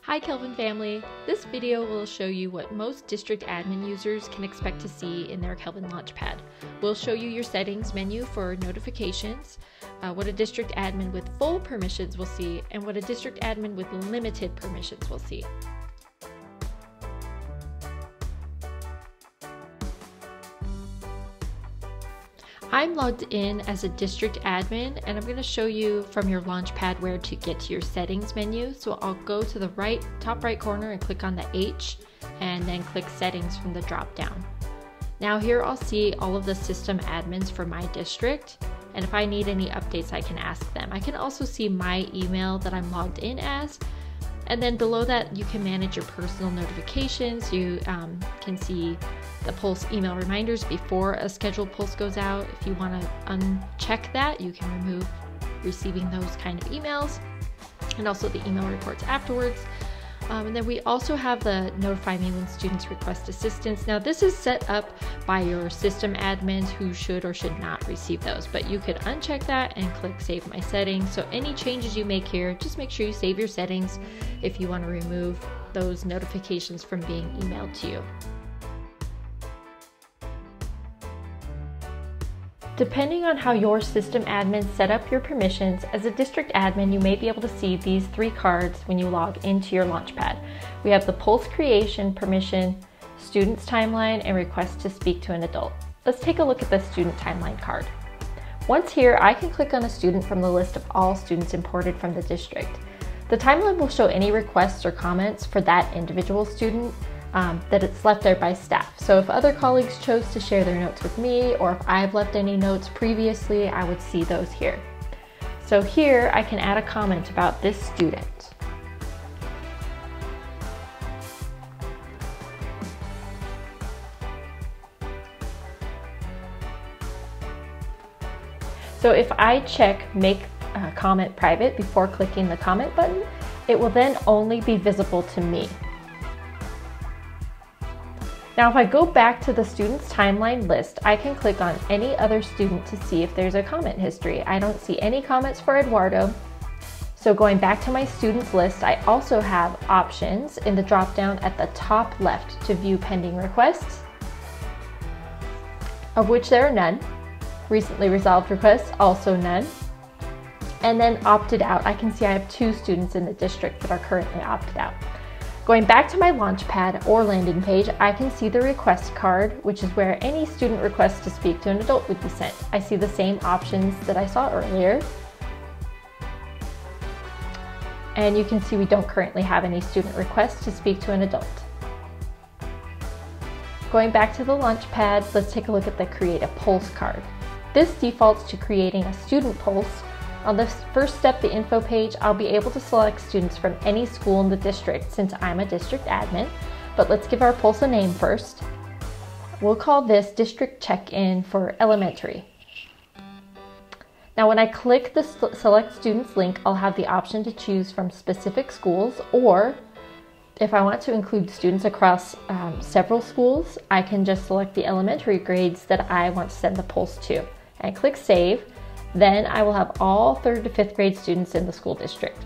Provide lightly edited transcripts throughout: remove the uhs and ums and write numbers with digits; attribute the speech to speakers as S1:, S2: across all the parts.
S1: Hi Kelvin family! This video will show you what most district admin users can expect to see in their Kelvin Launchpad. We'll show you your settings menu for notifications, what a district admin with full permissions will see, and what a district admin with limited permissions will see. I'm logged in as a district admin, and I'm going to show you from your Launchpad where to get to your settings menu. So I'll go to the top right corner and click on the H and then click settings from the drop down. Now here I'll see all of the system admins for my district, and if I need any updates I can ask them. I can also see my email that I'm logged in as, and then below that you can manage your personal notifications. You can see the Pulse email reminders before a scheduled Pulse goes out. If you want to uncheck that, you can remove receiving those kind of emails, and also the email reports afterwards. And then we also have the notify me when students request assistance. Now this is set up by your system admins who should or should not receive those, but you could uncheck that and click save my settings. So any changes you make here, just make sure you save your settings if you want to remove those notifications from being emailed to you. Depending on how your system admin set up your permissions, as a district admin, you may be able to see these three cards when you log into your Launchpad. We have the Pulse creation permission, student's timeline, and request to speak to an adult. Let's take a look at the student timeline card. Once here, I can click on a student from the list of all students imported from the district. The timeline will show any requests or comments for that individual student that it's left there by staff. So if other colleagues chose to share their notes with me, or if I've left any notes previously, I would see those here. So here I can add a comment about this student. So if I check make comment private before clicking the comment button, it will then only be visible to me. Now if I go back to the student's timeline list, I can click on any other student to see if there's a comment history. I don't see any comments for Eduardo. So going back to my students list, I also have options in the drop down at the top left to view pending requests, of which there are none. Recently resolved requests, also none. And then opted out, I can see I have 2 students in the district that are currently opted out. Going back to my Launchpad or landing page, I can see the request card, which is where any student request to speak to an adult would be sent. I see the same options that I saw earlier. And you can see we don't currently have any student requests to speak to an adult. Going back to the Launchpad, let's take a look at the Create a Pulse card. This defaults to creating a student pulse. On the first step, the info page, I'll be able to select students from any school in the district since I'm a district admin, but let's give our pulse a name first. We'll call this District Check-In for Elementary. Now when I click the Select Students link, I'll have the option to choose from specific schools, or if I want to include students across several schools, I can just select the elementary grades that I want to send the pulse to and click Save. Then I will have all 3rd to 5th grade students in the school district.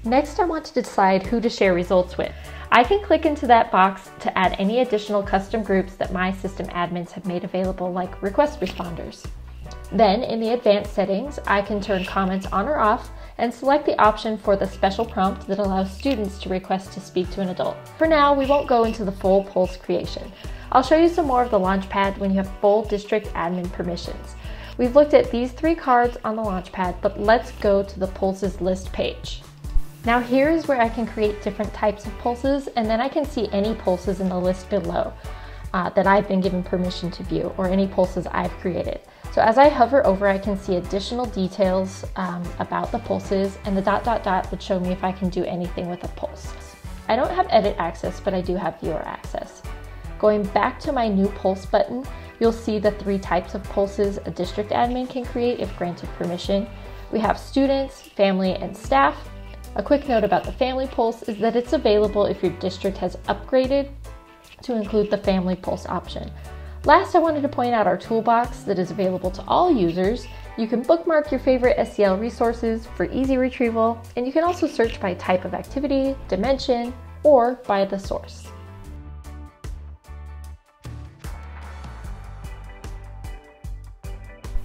S1: Next, I want to decide who to share results with. I can click into that box to add any additional custom groups that my system admins have made available, like request responders. Then in the advanced settings, I can turn comments on or off and select the option for the special prompt that allows students to request to speak to an adult. For now, we won't go into the full Pulse creation. I'll show you some more of the Launchpad when you have full district admin permissions. We've looked at these 3 cards on the Launchpad, but let's go to the Pulses list page. Now here is where I can create different types of pulses, and then I can see any pulses in the list below that I've been given permission to view, or any pulses I've created. So as I hover over, I can see additional details about the pulses, and the ... would show me if I can do anything with a pulse. I don't have edit access, but I do have viewer access. Going back to my new pulse button, you'll see the 3 types of pulses a district admin can create if granted permission. We have students, family, and staff. A quick note about the family pulse is that it's available if your district has upgraded to include the family pulse option. Last, I wanted to point out our toolbox that is available to all users You can bookmark your favorite SEL resources for easy retrieval, and you can also search by type of activity, dimension, or by the source.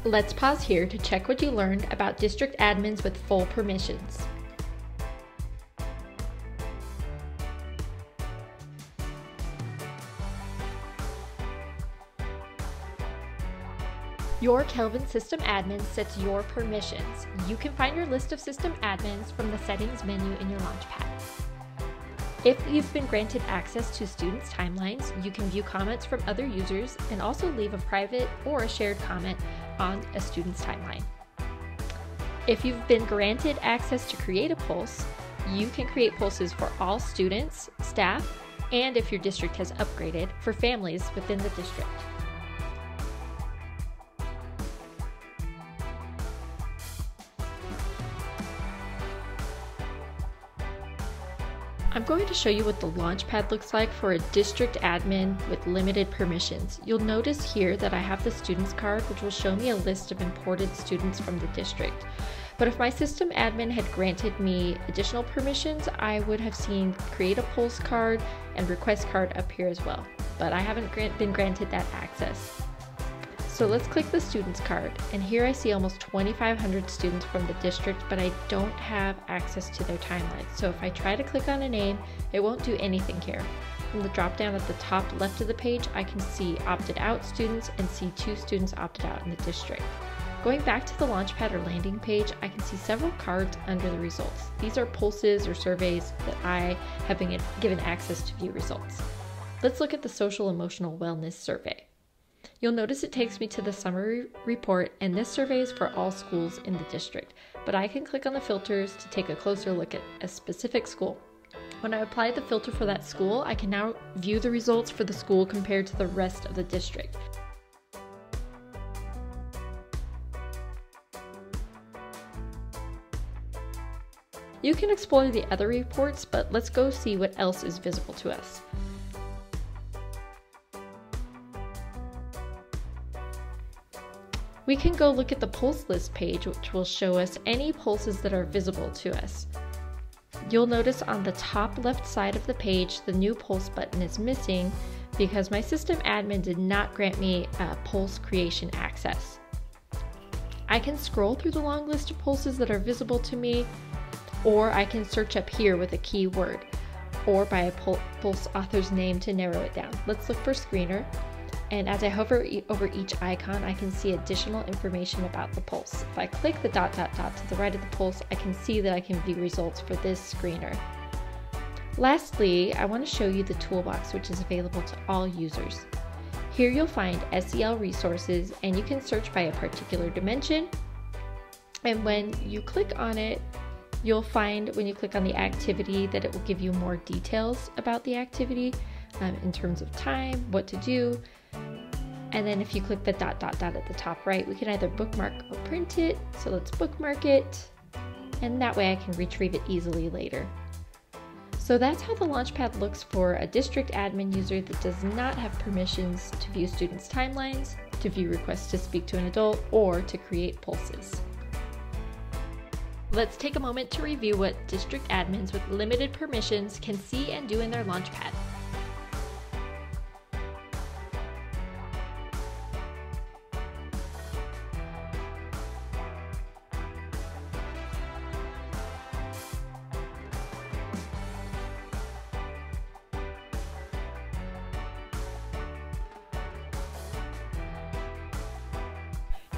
S1: Let's pause here to check what you learned about district admins with full permissions. Your Kelvin system admin sets your permissions. You can find your list of system admins from the settings menu in your Launchpad. If you've been granted access to students' timelines, you can view comments from other users and also leave a private or a shared comment on a student's timeline. If you've been granted access to create a pulse, you can create pulses for all students, staff, and if your district has upgraded, for families within the district. I'm going to show you what the Launchpad looks like for a district admin with limited permissions. You'll notice here that I have the students card, which will show me a list of imported students from the district. But if my system admin had granted me additional permissions, I would have seen create a pulse card and request card up here as well. But I haven't been granted that access. So let's click the students card, and here I see almost 2,500 students from the district, but I don't have access to their timelines. So if I try to click on a name, it won't do anything here. From the drop down at the top left of the page, I can see opted out students and see 2 students opted out in the district. Going back to the Launchpad or landing page, I can see several cards under the results. These are pulses or surveys that I have been given access to view results. Let's look at the social emotional wellness survey. You'll notice it takes me to the summary report, and this survey is for all schools in the district, but I can click on the filters to take a closer look at a specific school. When I apply the filter for that school, I can now view the results for the school compared to the rest of the district. You can explore the other reports, but let's go see what else is visible to us. We can go look at the pulse list page, which will show us any pulses that are visible to us. You'll notice on the top left side of the page, the new pulse button is missing because my system admin did not grant me pulse creation access. I can scroll through the long list of pulses that are visible to me, or I can search up here with a keyword or by a pulse author's name to narrow it down. Let's look for screener. And as I hover over each icon, I can see additional information about the pulse. If I click the dot to the right of the pulse, I can see that I can view results for this screener. Lastly, I want to show you the toolbox, which is available to all users. Here you'll find SEL resources, and you can search by a particular dimension. And when you click on it, you'll find when you click on the activity that it will give you more details about the activity in terms of time, what to do. And then if you click the dot at the top right, we can either bookmark or print it. So let's bookmark it, and that way I can retrieve it easily later. So that's how the Launchpad looks for a district admin user that does not have permissions to view students' timelines, to view requests to speak to an adult, or to create pulses. Let's take a moment to review what district admins with limited permissions can see and do in their Launchpad.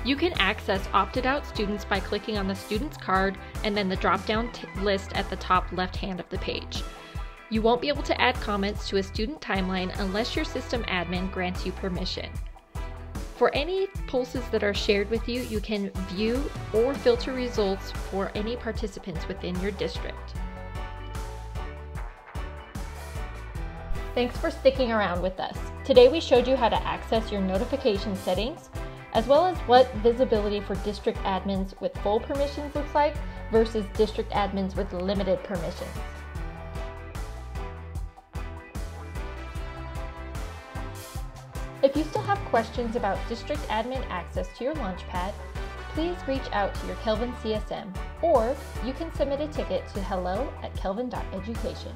S1: You can access opted out students by clicking on the student's card and then the drop-down list at the top left hand of the page. You won't be able to add comments to a student timeline unless your system admin grants you permission. For any pulses that are shared with you, you can view or filter results for any participants within your district. Thanks for sticking around with us. Today we showed you how to access your notification settings, as well as what visibility for district admins with full permissions looks like versus district admins with limited permissions. If you still have questions about district admin access to your Launchpad, please reach out to your Kelvin CSM, or you can submit a ticket to hello@kelvin.education.